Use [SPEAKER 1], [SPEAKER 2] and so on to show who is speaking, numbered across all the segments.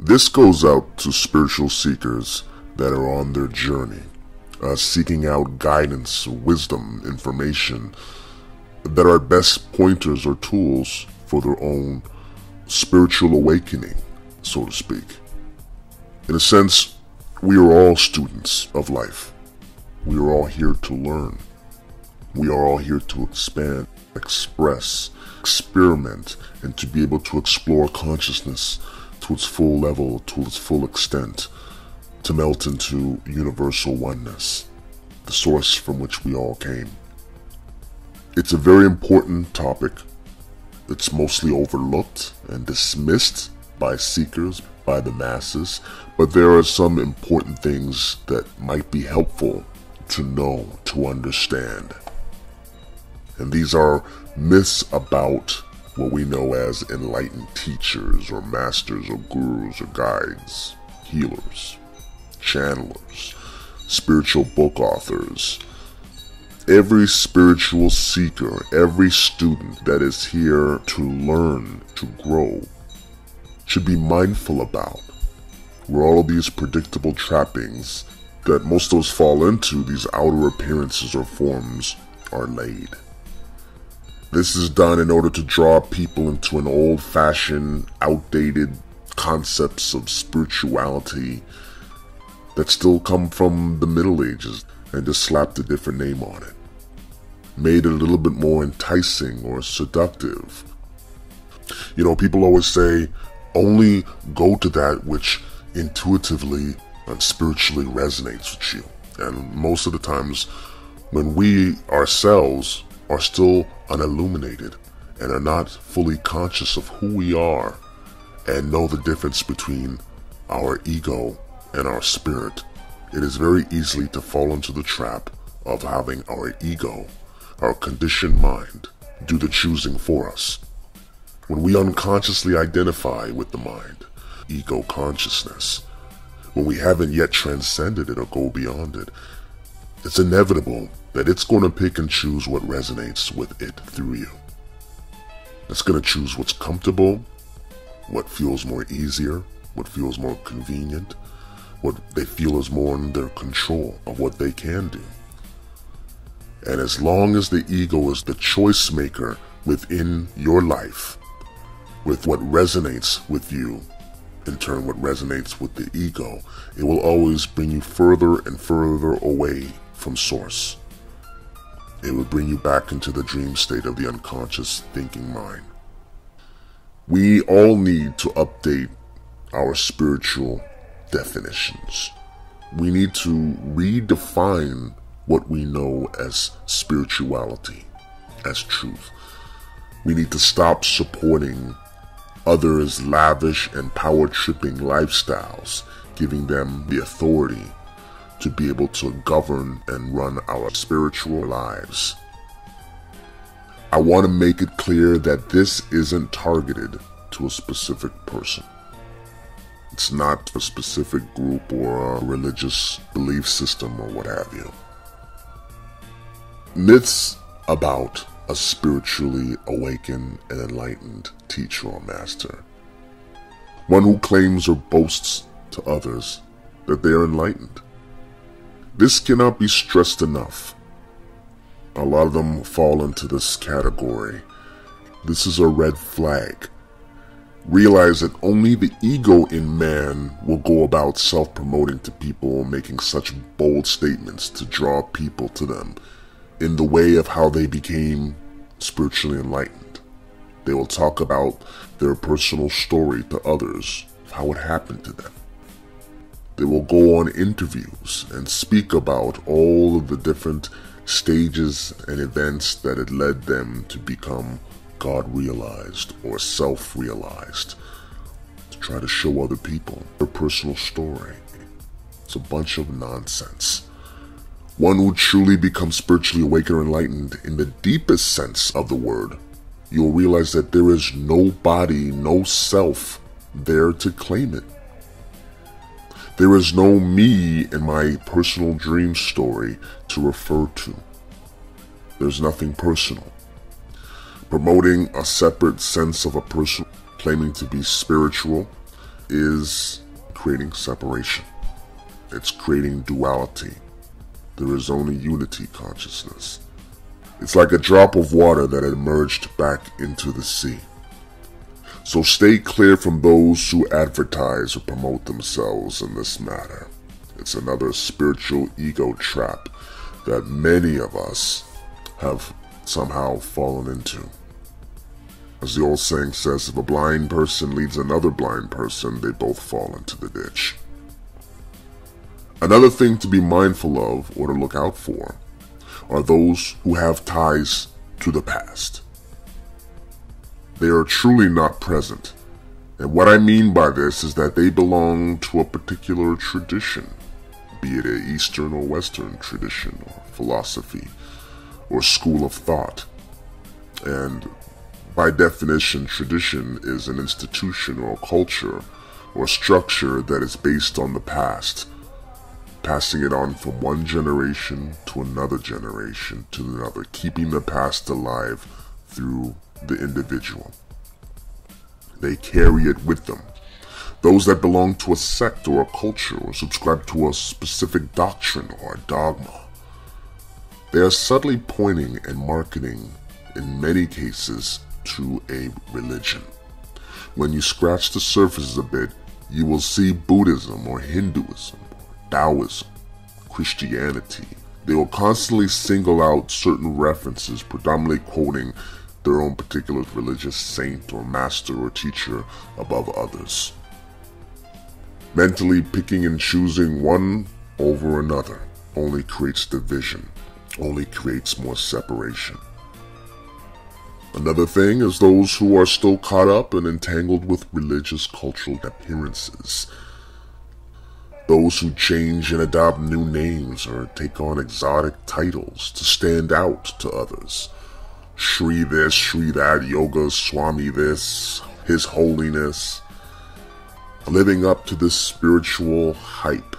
[SPEAKER 1] This goes out to spiritual seekers that are on their journey, seeking out guidance, wisdom, information that are best pointers or tools for their own spiritual awakening, so to speak. In a sense, we are all students of life. We are all here to learn. We are all here to expand, express, experiment, and to be able to explore consciousness to its full level, to its full extent, to melt into universal oneness, the source from which we all came. It's a very important topic. It's mostly overlooked and dismissed by seekers, by the masses, but there are some important things that might be helpful to know, to understand. And these are myths about what we know as enlightened teachers or masters or gurus or guides, healers, channelers, spiritual book authors. Every spiritual seeker, every student that is here to learn, to grow, should be mindful about where all of these predictable trappings that most of us fall into, these outer appearances or forms, are laid. This is done in order to draw people into an old-fashioned, outdated concepts of spirituality that still come from the Middle Ages and just slapped a different name on it. Made it a little bit more enticing or seductive. You know, people always say, only go to that which intuitively and spiritually resonates with you. And most of the times, when we ourselves are still unilluminated and are not fully conscious of who we are and know the difference between our ego and our spirit, it is very easy to fall into the trap of having our ego, our conditioned mind, do the choosing for us. When we unconsciously identify with the mind, ego consciousness, when we haven't yet transcended it or go beyond it, it's inevitable that it's going to pick and choose what resonates with it through you. It's going to choose what's comfortable, what feels more easier, what feels more convenient, what they feel is more in their control of what they can do. And as long as the ego is the choice maker within your life, with what resonates with you, in turn what resonates with the ego, it will always bring you further and further away from source. It will bring you back into the dream state of the unconscious thinking mind. We all need to update our spiritual definitions. We need to redefine what we know as spirituality, as truth. We need to stop supporting others' lavish and power-tripping lifestyles, giving them the authority to be able to govern and run our spiritual lives. I want to make it clear that this isn't targeted to a specific person. It's not a specific group or a religious belief system or what have you. Myths about a spiritually awakened and enlightened teacher or master. One who claims or boasts to others that they are enlightened. This cannot be stressed enough. A lot of them fall into this category. This is a red flag. Realize that only the ego in man will go about self-promoting to people, making such bold statements to draw people to them in the way of how they became spiritually enlightened. They will talk about their personal story to others, of how it happened to them. They will go on interviews and speak about all of the different stages and events that had led them to become God-realized or self-realized, to try to show other people their personal story. It's a bunch of nonsense. One who truly becomes spiritually awakened or enlightened in the deepest sense of the word, you'll realize that there is no body, no self there to claim it. There is no me in my personal dream story to refer to. There's nothing personal. Promoting a separate sense of a person claiming to be spiritual is creating separation. It's creating duality. There is only unity consciousness. It's like a drop of water that had merged back into the sea. So stay clear from those who advertise or promote themselves in this matter. It's another spiritual ego trap that many of us have somehow fallen into. As the old saying says, if a blind person leads another blind person, they both fall into the ditch. Another thing to be mindful of or to look out for are those who have ties to the past. They are truly not present. And what I mean by this is that they belong to a particular tradition, be it an Eastern or Western tradition or philosophy or school of thought. And by definition, tradition is an institution or a culture or structure that is based on the past, passing it on from one generation to another generation to another, keeping the past alive through the individual. They carry it with them. Those that belong to a sect or a culture or subscribe to a specific doctrine or a dogma, they are subtly pointing and marketing, in many cases, to a religion. When you scratch the surface a bit, you will see Buddhism or Hinduism, or Taoism, Christianity. They will constantly single out certain references, predominantly quoting their own particular religious saint or master or teacher above others. Mentally picking and choosing one over another only creates division, only creates more separation. Another thing is those who are still caught up and entangled with religious cultural appearances. Those who change and adopt new names or take on exotic titles to stand out to others. Shri this, Shri that, Yoga Swami this, His Holiness. Living up to this spiritual hype,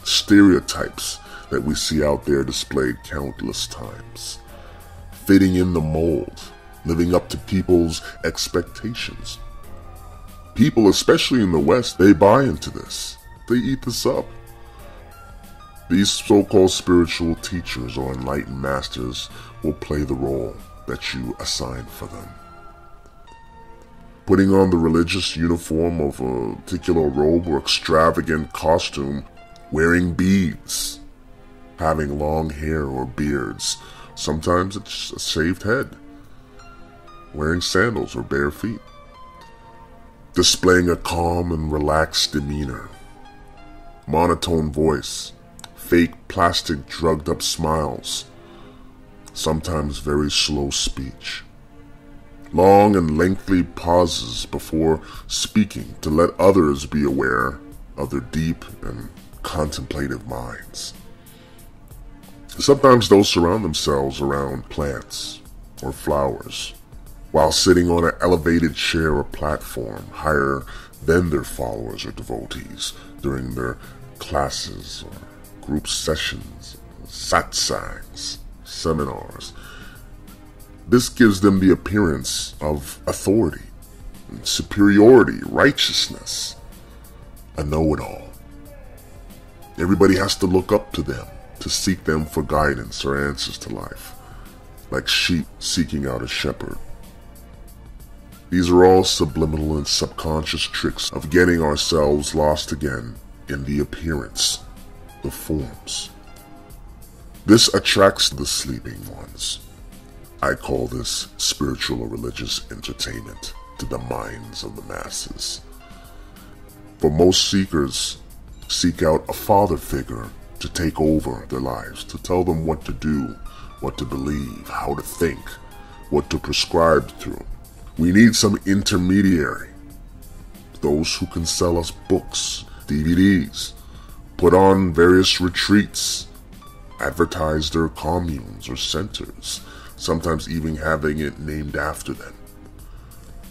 [SPEAKER 1] stereotypes that we see out there displayed countless times. Fitting in the mold, living up to people's expectations. People, especially in the West, they buy into this. They eat this up. These so-called spiritual teachers or enlightened masters will play the role that you assign for them. Putting on the religious uniform of a particular robe or extravagant costume, wearing beads, having long hair or beards, sometimes it's a shaved head, wearing sandals or bare feet, displaying a calm and relaxed demeanor, monotone voice, fake plastic drugged up smiles, sometimes very slow speech, long and lengthy pauses before speaking to let others be aware of their deep and contemplative minds. Sometimes those surround themselves around plants or flowers while sitting on an elevated chair or platform higher than their followers or devotees during their classes or group sessions, satsangs, seminars. This gives them the appearance of authority, superiority, righteousness, a know-it-all. Everybody has to look up to them, to seek them for guidance or answers to life, like sheep seeking out a shepherd. These are all subliminal and subconscious tricks of getting ourselves lost again in the appearance, the forms. This attracts the sleeping ones. I call this spiritual or religious entertainment to the minds of the masses. For most seekers, seek out a father figure to take over their lives, to tell them what to do, what to believe, how to think, what to prescribe through. We need some intermediary, those who can sell us books, DVDs, put on various retreats, advertise their communes or centers, sometimes even having it named after them,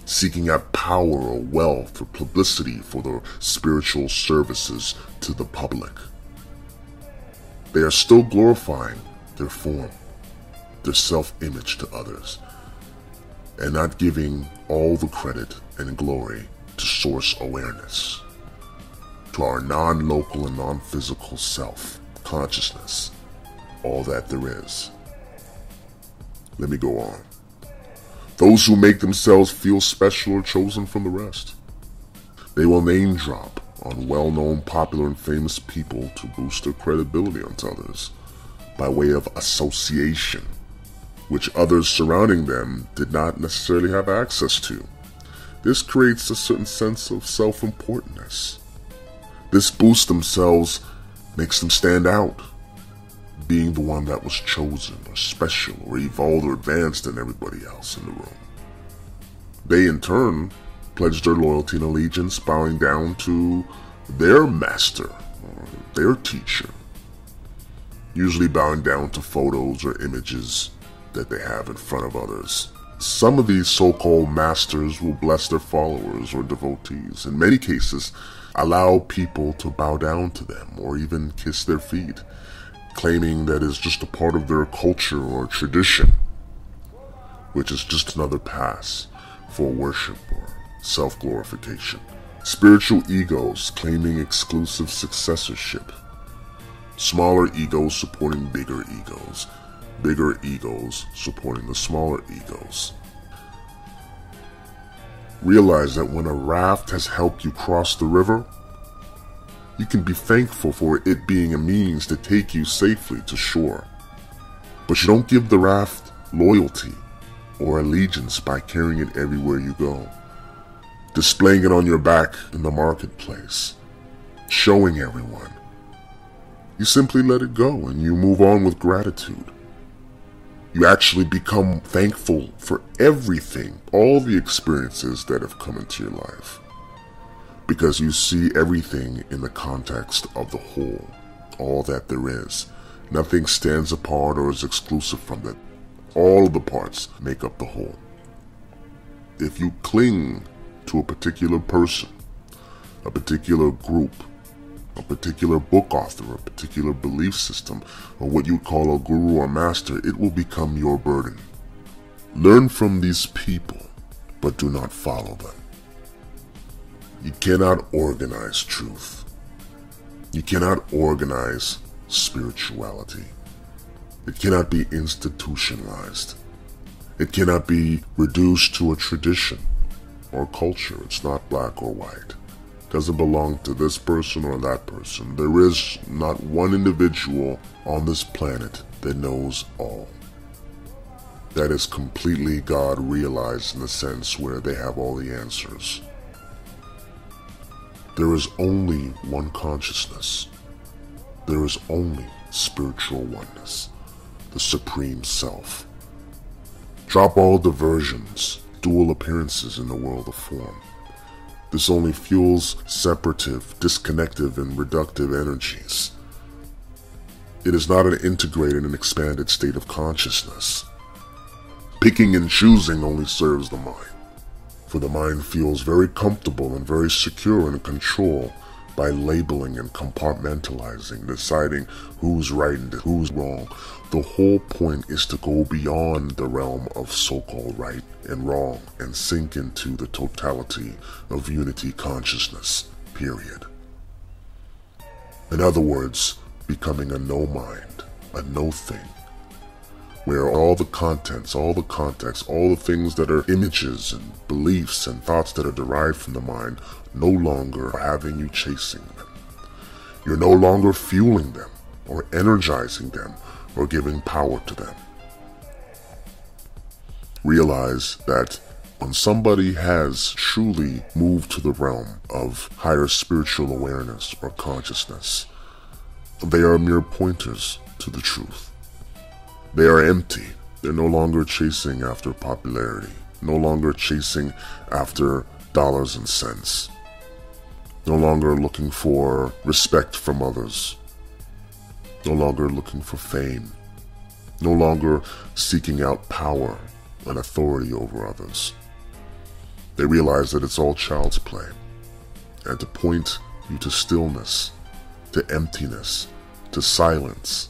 [SPEAKER 1] seeking out power or wealth or publicity for their spiritual services to the public. They are still glorifying their form, their self-image to others, and not giving all the credit and glory to source awareness, to our non-local and non-physical self, consciousness, all that there is. Let me go on. Those who make themselves feel special or chosen from the rest. They will name drop on well-known, popular, and famous people to boost their credibility onto others by way of association, which others surrounding them did not necessarily have access to. This creates a certain sense of self-importance. This boosts themselves, makes them stand out, being the one that was chosen or special or evolved or advanced than everybody else in the room. They in turn pledge their loyalty and allegiance, bowing down to their master or their teacher, usually bowing down to photos or images that they have in front of others. Some of these so-called masters will bless their followers or devotees. In many cases, allow people to bow down to them or even kiss their feet, claiming that it's just a part of their culture or tradition, which is just another pass for worship or self-glorification. Spiritual egos claiming exclusive successorship. Smaller egos supporting bigger egos. Bigger egos supporting the smaller egos. Realize that when a raft has helped you cross the river, you can be thankful for it being a means to take you safely to shore. But you don't give the raft loyalty or allegiance by carrying it everywhere you go, displaying it on your back in the marketplace, showing everyone. You simply let it go and you move on with gratitude. You actually become thankful for everything, all the experiences that have come into your life, because you see everything in the context of the whole, all that there is. Nothing stands apart or is exclusive from that. All of the parts make up the whole. If you cling to a particular person, a particular group, a particular book author, a particular belief system, or what you call a guru or master, it will become your burden. Learn from these people, but do not follow them. You cannot organize truth. You cannot organize spirituality. It cannot be institutionalized. It cannot be reduced to a tradition or culture. It's not black or white. It doesn't belong to this person or that person. There is not one individual on this planet that knows all. That is completely God realized in the sense where they have all the answers. There is only one consciousness. There is only spiritual oneness, the Supreme Self. Drop all diversions, dual appearances in the world of form. This only fuels separative, disconnective, and reductive energies. It is not an integrated and expanded state of consciousness. Picking and choosing only serves the mind, for the mind feels very comfortable and very secure in control by labeling and compartmentalizing, deciding who's right and who's wrong. The whole point is to go beyond the realm of so-called right and wrong and sink into the totality of unity consciousness, period. In other words, becoming a no mind, a no thing, where all the contents, all the context, all the things that are images and beliefs and thoughts that are derived from the mind no longer are having you chasing them. You're no longer fueling them or energizing them or giving power to them. Realize that when somebody has truly moved to the realm of higher spiritual awareness or consciousness, they are mere pointers to the truth. They are empty. They're no longer chasing after popularity, no longer chasing after dollars and cents, no longer looking for respect from others, no longer looking for fame, no longer seeking out power and authority over others. They realize that it's all child's play, and to point you to stillness, to emptiness, to silence,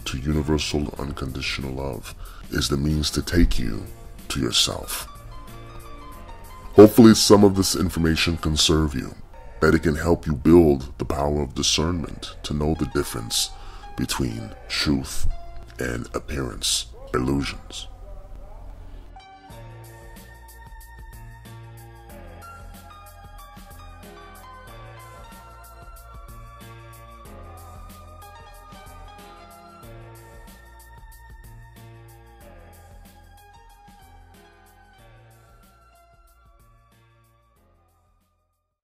[SPEAKER 1] to universal unconditional love is the means to take you to yourself. Hopefully some of this information can serve you, that it can help you build the power of discernment to know the difference between truth and appearance illusions.